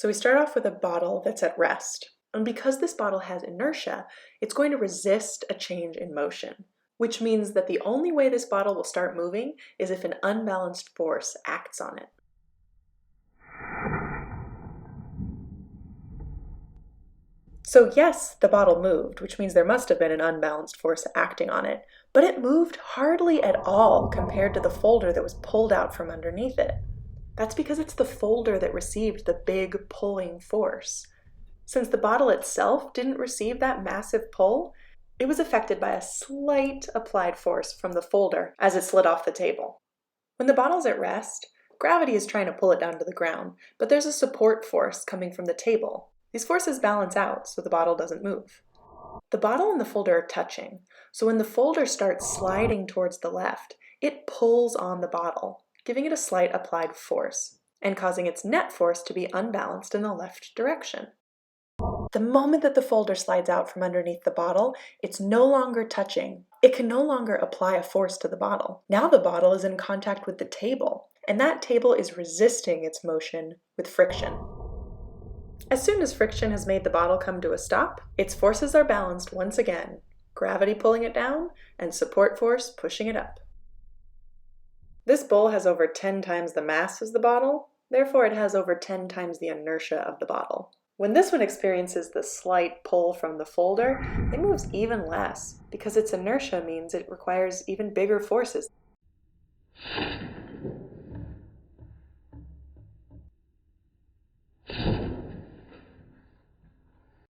So we start off with a bottle that's at rest. And because this bottle has inertia, it's going to resist a change in motion, which means that the only way this bottle will start moving is if an unbalanced force acts on it. So yes, the bottle moved, which means there must have been an unbalanced force acting on it, but it moved hardly at all compared to the folder that was pulled out from underneath it. That's because it's the folder that received the big pulling force. Since the bottle itself didn't receive that massive pull, it was affected by a slight applied force from the folder as it slid off the table. When the bottle's at rest, gravity is trying to pull it down to the ground, but there's a support force coming from the table. These forces balance out so the bottle doesn't move. The bottle and the folder are touching, so when the folder starts sliding towards the left, it pulls on the bottle, giving it a slight applied force, and causing its net force to be unbalanced in the left direction. The moment that the folder slides out from underneath the bottle, it's no longer touching. It can no longer apply a force to the bottle. Now the bottle is in contact with the table, and that table is resisting its motion with friction. As soon as friction has made the bottle come to a stop, its forces are balanced once again, gravity pulling it down and support force pushing it up. This bowl has over 10 times the mass as the bottle, therefore it has over 10 times the inertia of the bottle. When this one experiences the slight pull from the folder, it moves even less because its inertia means it requires even bigger forces.